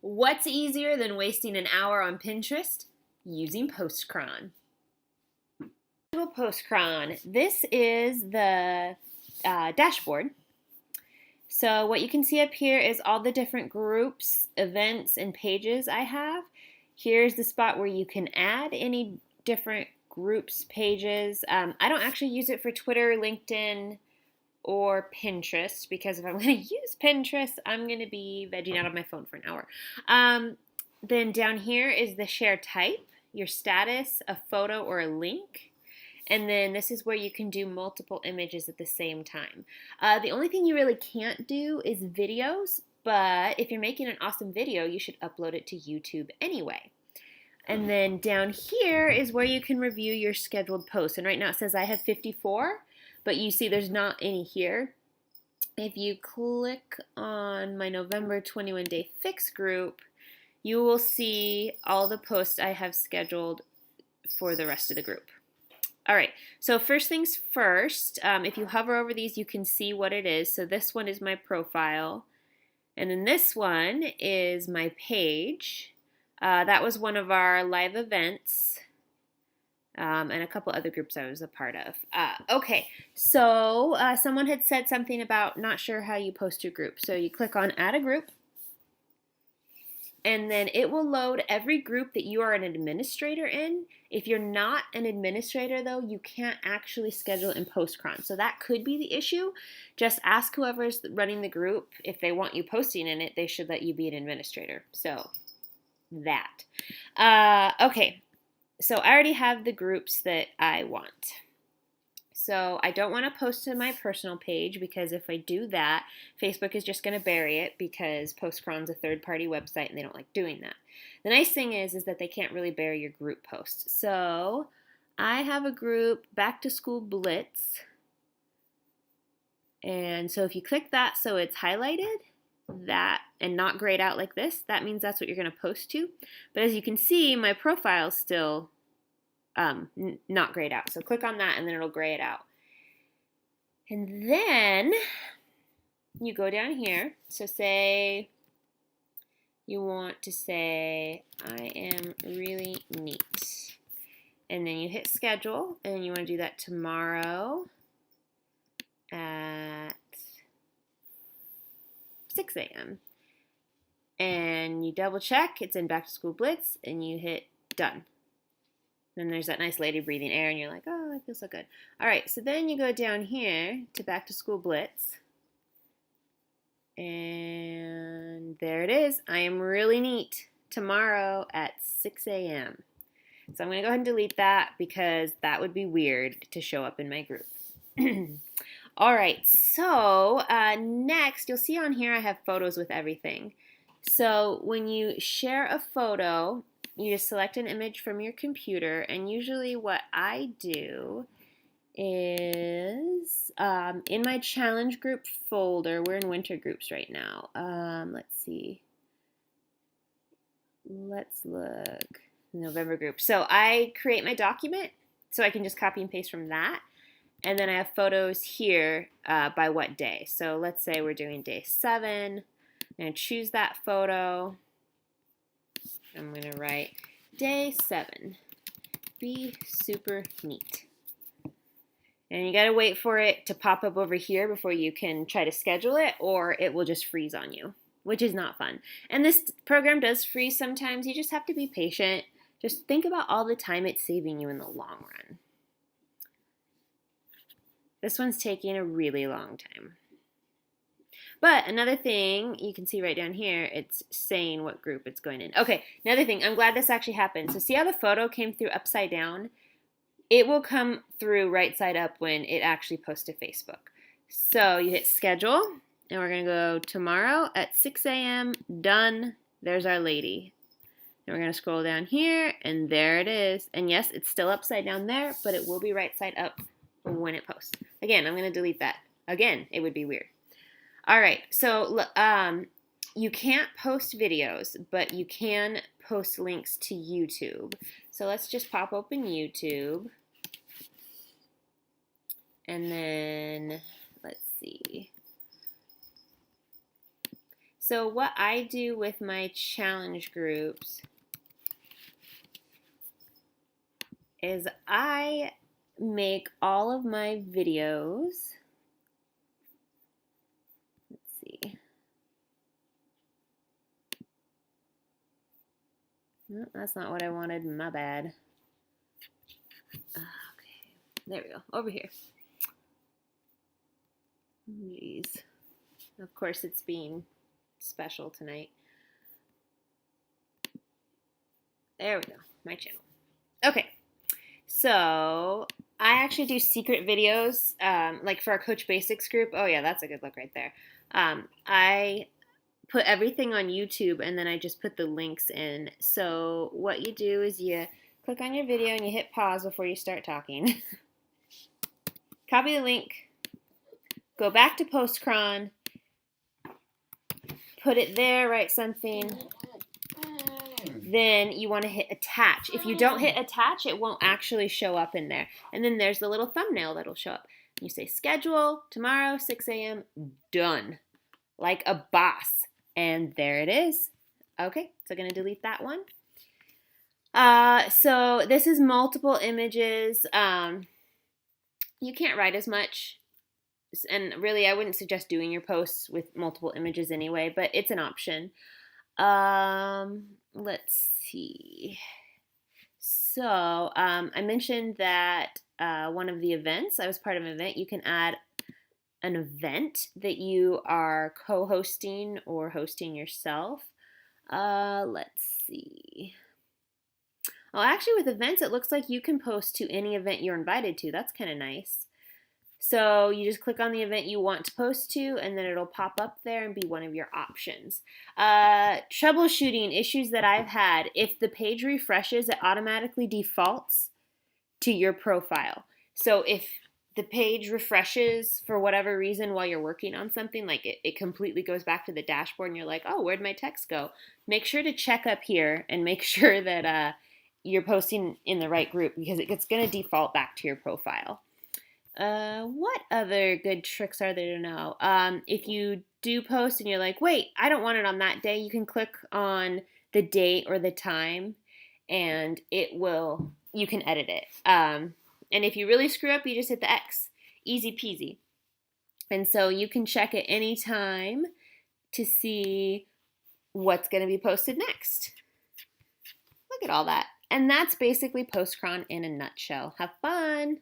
What's easier than wasting an hour on Pinterest? Using Postcron. Postcron. This is the dashboard. So what you can see up here is all the different groups, events, and pages I have. Here's the spot where you can add any different groups, pages. I don't actually use it for Twitter, LinkedIn, or Pinterest, because if I'm going to use Pinterest, I'm going to be vegging out on my phone for an hour. Then down here is the share type, your status, a photo, or a link. And then this is where you can do multiple images at the same time. The only thing you really can't do is videos, but if you're making an awesome video, you should upload it to YouTube anyway. And then down here is where you can review your scheduled posts. And right now it says I have 54. But you see there's not any here. If you click on my November 21 Day Fix group, you will see all the posts I have scheduled for the rest of the group. All right, so first things first, if you hover over these, you can see what it is. So this one is my profile, and then this one is my page. That was one of our live events. And a couple other groups I was a part of. Okay, so someone had said something about not sure how you post your group. So you click on Add a Group, and then it will load every group that you are an administrator in. If you're not an administrator, though, you can't actually schedule in Postcron. So that could be the issue. Just ask whoever's running the group. If they want you posting in it, they should let you be an administrator. So that. Okay. So I already have the groups that I want. So I don't want to post to my personal page, because if I do that, Facebook is just going to bury it, because Postcron's a third-party website and they don't like doing that. The nice thing is that they can't really bury your group posts. So I have a group, Back to School Blitz. And so if you click that so it's highlighted, that and not grayed out like this, that means that's what you're going to post to. But as you can see, my profile's still not grayed out. So click on that and then it'll gray it out. And then you go down here. So say you want to say, I am really neat. And then you hit schedule, and you want to do that tomorrow at 6 a.m. And you double check, it's in Back to School Blitz, and you hit done. Then there's that nice lady breathing air, and you're like, oh, I feel so good. All right, so then you go down here to Back to School Blitz, and there it is. I am really neat tomorrow at 6 a.m. So I'm going to go ahead and delete that, because that would be weird to show up in my group. All right, so next you'll see on here I have photos with everything. So when you share a photo, you just select an image from your computer, and usually what I do is in my challenge group folder, we're in winter groups right now. Let's see. Let's look. November group. So I create my document, so I can just copy and paste from that. And then I have photos here by what day. So let's say we're doing day 7. I'm going to choose that photo. I'm going to write day 7. Be super neat. And you got to wait for it to pop up over here before you can try to schedule it, or it will just freeze on you, which is not fun. And this program does freeze sometimes. You just have to be patient. Just think about all the time it's saving you in the long run. This one's taking a really long time. But another thing, you can see right down here, it's saying what group it's going in. Okay, another thing, I'm glad this actually happened. So see how the photo came through upside down? It will come through right side up when it actually posts to Facebook. So you hit schedule, and we're going to go tomorrow at 6 a.m. Done. There's our lady. And we're going to scroll down here, and there it is. And yes, it's still upside down there, but it will be right side up when it posts. Again, I'm going to delete that. Again, it would be weird. All right, so you can't post videos, but you can post links to YouTube. So let's just pop open YouTube. And then, let's see. So what I do with my challenge groups is I make all of my videos. Let's see. No, that's not what I wanted. My bad. Okay, there we go. Over here. Jeez. Of course, it's being special tonight. There we go. My channel. Okay. So I actually do secret videos, like for our Coach Basics group. Oh yeah, that's a good look right there. I put everything on YouTube and then I just put the links in. So what you do is you click on your video and you hit pause before you start talking. Copy the link, go back to Postcron, put it there, write something. Then you want to hit attach. If you don't hit attach, it won't actually show up in there. And then there's the little thumbnail that'll show up. You say schedule, tomorrow, 6 a.m., done. Like a boss. And there it is. Okay, so I'm going to delete that one. So this is multiple images. You can't write as much. And really, I wouldn't suggest doing your posts with multiple images anyway, but it's an option. Let's see. So, I mentioned that one of the events, I was part of an event, you can add an event that you are co-hosting or hosting yourself. Let's see. Oh, actually with events, it looks like you can post to any event you're invited to. That's kind of nice. So you just click on the event you want to post to, and then it'll pop up there and be one of your options. Troubleshooting issues that I've had, if the page refreshes, it automatically defaults to your profile. So if the page refreshes for whatever reason while you're working on something, like it completely goes back to the dashboard and you're like, oh, where'd my text go? Make sure to check up here and make sure that you're posting in the right group, because it's going to default back to your profile. What other good tricks are there to know? If you do post and you're like, wait, I don't want it on that day, you can click on the date or the time and you can edit it. And if you really screw up, you just hit the X. Easy peasy. And so you can check at any time to see what's going to be posted next. Look at all that. And that's basically Postcron in a nutshell. Have fun!